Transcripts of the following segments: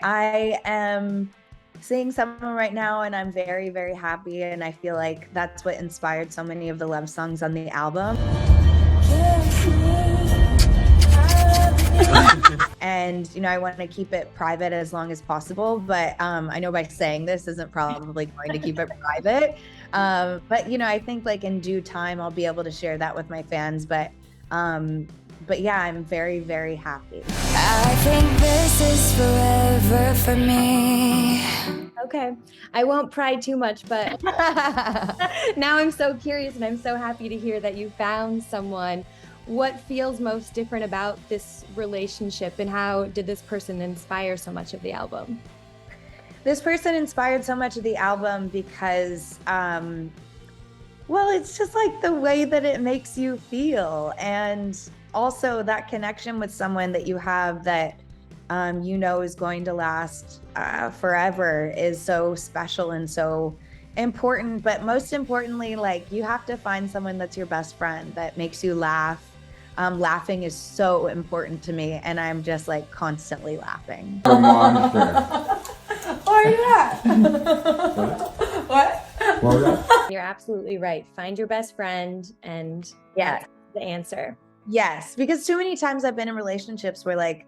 I am seeing someone right now and I'm very, very happy. And I feel like that's what inspired so many of the love songs on the album. And, I want to keep it private as long as possible. But I know by saying this isn't probably going to keep it private. But, I think like in due time, I'll be able to share that with my fans. But yeah, I'm very, very happy. I think this is forever for me. Okay, I won't pry too much, but now I'm so curious and I'm so happy to hear that you found someone. What feels most different about this relationship, and how did this person inspire so much of the album? This person inspired so much of the album because, well, it's just like the way that it makes you feel. And also that connection with someone that you have that is going to last forever is so special and so important. But most importantly, like, you have to find someone that's your best friend that makes you laugh. Laughing is so important to me, and I'm just like constantly laughing. A monster. Why are you that? What? What was that? You're absolutely right. Find your best friend, and Yeah, that's the answer. yes, because too many times I've been in relationships where like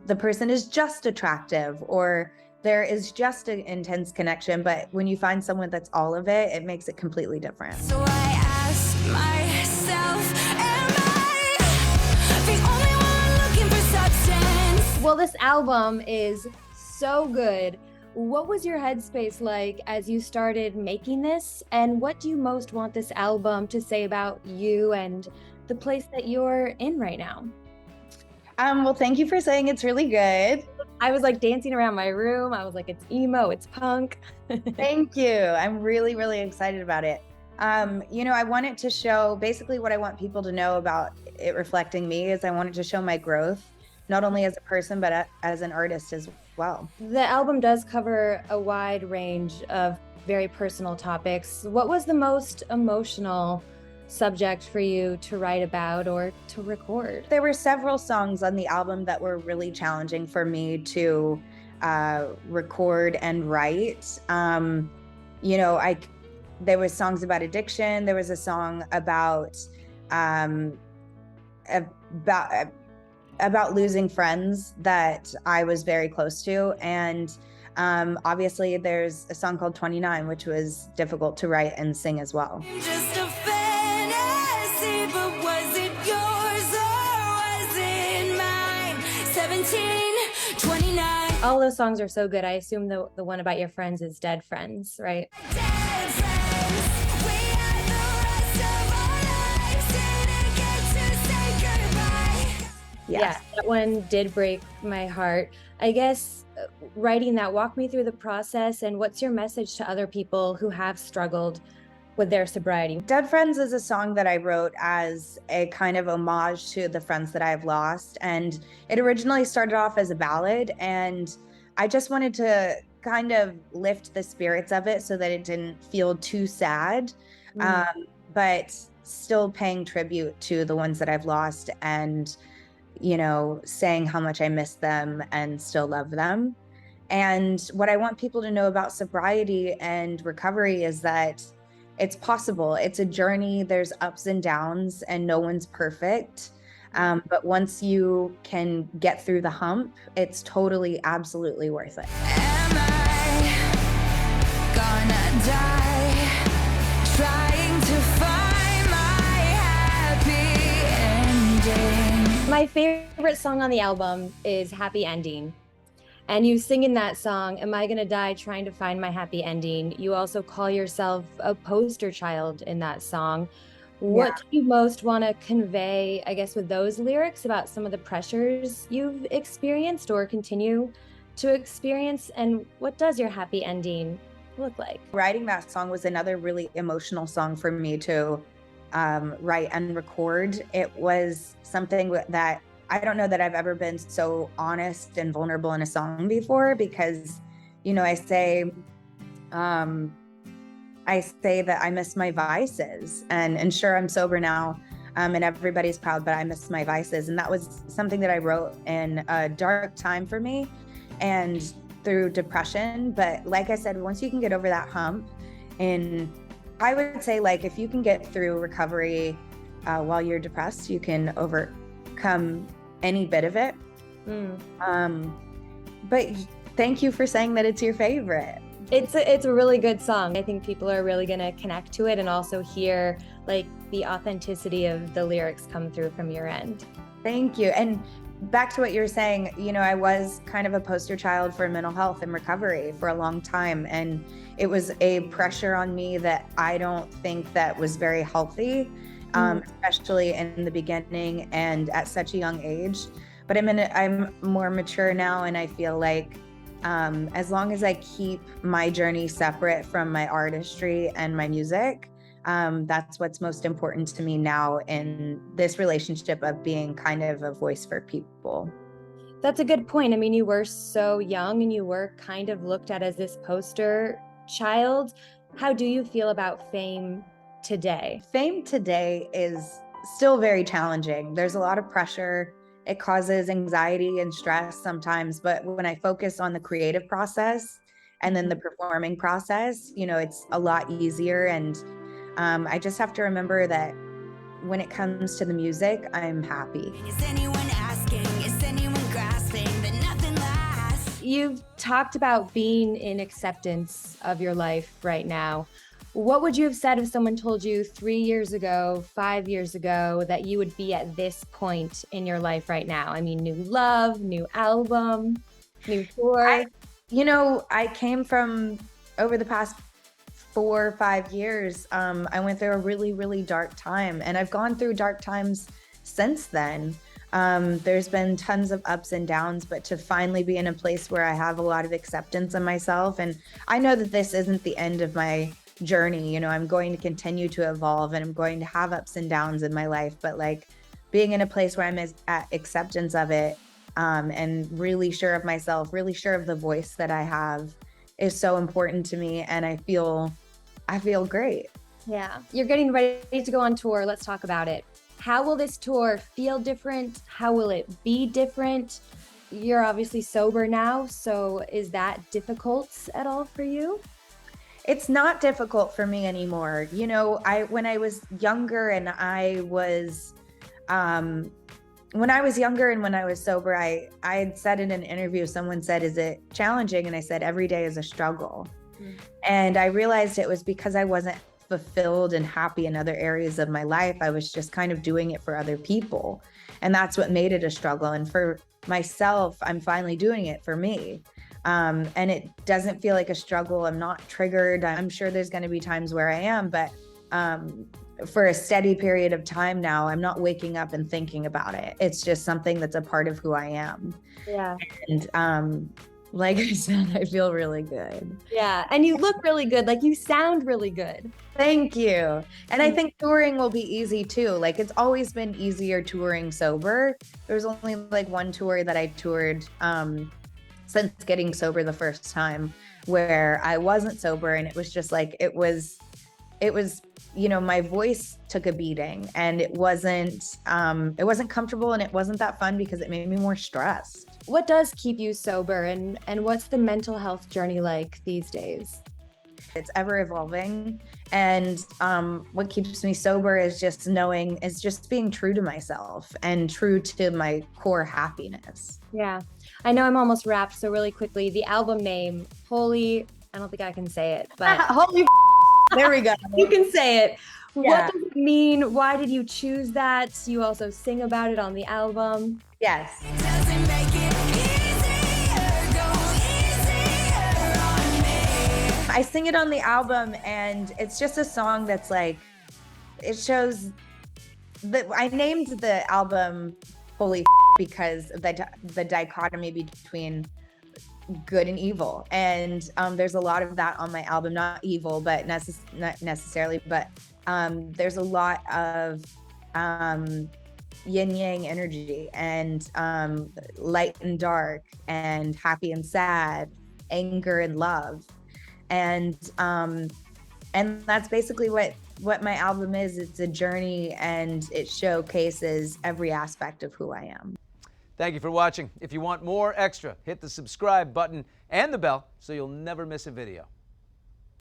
the person is just attractive or there is just an intense connection, but when you find someone that's all of it, it makes it completely different. So I ask myself, am I the only one looking for substance? Well, this album is so good. What was your headspace like as you started making this? And what do you most want this album to say about you and the place that you're in right now? Well, thank you for saying it's really good. I was like dancing around my room. I was like, it's emo, it's punk. Thank you. I'm really, really excited about it. I want it to show, basically what I want people to know about it reflecting me is I want it to show my growth, not only as a person, but as an artist as well. The album does cover a wide range of very personal topics. What was the most emotional subject for you to write about or to record? There were several songs on the album that were really challenging for me to record and write. There was songs about addiction. There was a song about losing friends that I was very close to. And obviously there's a song called 29, which was difficult to write and sing as well. Just a fantasy, but was it yours or was it mine? 17, 29. All those songs are so good. I assume the one about your friends is Dead Friends, right? Dead friends, we had the rest of our lives, didn't get to say goodbye. Yes. Yeah, that one did break my heart. I guess writing that, walk me through the process, and what's your message to other people who have struggled with their sobriety? Dead Friends is a song that I wrote as a kind of homage to the friends that I've lost. And it originally started off as a ballad, and I just wanted to kind of lift the spirits of it so that it didn't feel too sad, but still paying tribute to the ones that I've lost and, saying how much I miss them and still love them. And what I want people to know about sobriety and recovery is that it's possible. It's a journey. There's ups and downs, and no one's perfect. But once you can get through the hump, it's totally, absolutely worth it. Am I gonna die trying to find my happy ending? My favorite song on the album is Happy Ending. And you sing in that song, am I gonna die trying to find my happy ending? You also call yourself a poster child in that song. What do you most want to convey, I guess, with those lyrics about some of the pressures you've experienced or continue to experience? And what does your happy ending look like? Writing that song was another really emotional song for me to write and record. It was something that I don't know that I've ever been so honest and vulnerable in a song before, because, I say that I miss my vices, and sure, I'm sober now, and everybody's proud, but I miss my vices. And that was something that I wrote in a dark time for me. and through depression. But like I said, once you can get over that hump, and I would say, like, if you can get through recovery while you're depressed, you can overcome any bit of it. But thank you for saying that it's your favorite. It's a really good song. I think people are really gonna connect to it and also hear like the authenticity of the lyrics come through from your end. Thank you. And back to what you were saying, you know, I was kind of a poster child for mental health and recovery for a long time. And it was a pressure on me that I don't think that was very healthy, especially in the beginning and at such a young age. But I'm more mature now, and I feel like as long as I keep my journey separate from my artistry and my music, that's what's most important to me now in this relationship of being kind of a voice for people. That's a good point. I mean, you were so young and you were kind of looked at as this poster child. How do you feel about fame today? Fame today is still very challenging. There's a lot of pressure. It causes anxiety and stress sometimes, but when I focus on the creative process and then the performing process, you know, it's a lot easier. And I just have to remember that when it comes to the music, I'm happy. Is anyone asking? Is anyone grasping that nothing lasts? You've talked about being in acceptance of your life right now. What would you have said if someone told you 3 years ago, 5 years ago, that you would be at this point in your life right now? I mean, new love, new album, new tour. I came from, over the past 4 or 5 years, I went through a really, really dark time, and I've gone through dark times since then. There's been tons of ups and downs, but to finally be in a place where I have a lot of acceptance in myself, and I know that this isn't the end of my journey. You know, I'm going to continue to evolve, and I'm going to have ups and downs in my life, but like being in a place where I'm at acceptance of it, and really sure of myself, really sure of the voice that I have, is so important to me, and I feel great. Yeah, you're getting ready to go on tour. Let's talk about it. How will this tour feel different? How will it be different? You're obviously sober now, so is that difficult at all for you? It's not difficult for me anymore. You know, when I was younger and when I was sober, I had said in an interview, someone said, "Is it challenging?" And I said, "Every day is a struggle." And I realized it was because I wasn't fulfilled and happy in other areas of my life. I was just kind of doing it for other people. And that's what made it a struggle. And for myself, I'm finally doing it for me. And it doesn't feel like a struggle. I'm not triggered. I'm sure there's going to be times where I am, but for a steady period of time now, I'm not waking up and thinking about it. It's just something that's a part of who I am. Yeah. And like I said, I feel really good. Yeah, and you look really good. Like, you sound really good. Thank you. And I think touring will be easy too. Like, it's always been easier touring sober. There's only like one tour that I toured since getting sober the first time where I wasn't sober, and it was just like, it was, you know, my voice took a beating, and it wasn't comfortable, and it wasn't that fun because it made me more stressed. What does keep you sober, and what's the mental health journey like these days? It's ever evolving, and what keeps me sober is just being true to myself and true to my core happiness. Yeah, I know I'm almost wrapped, so really quickly, the album name, Holy, I don't think I can say it, but Holy there we go. You can say it. Yeah. What does it mean? Why did you choose that? You also sing about it on the album. Yes. Doesn't make it easier, go easier on me. I sing it on the album, and it's just a song that's like, it shows that I named the album Holy because of the dichotomy between good and evil, and there's a lot of that on my album. Not evil, but not necessarily, but there's a lot of yin yang energy, and light and dark, and happy and sad, anger and love, and that's basically what my album is. It's a journey, and it showcases every aspect of who I am. Thank you for watching. If you want more extra, hit the subscribe button and the bell so you'll never miss a video.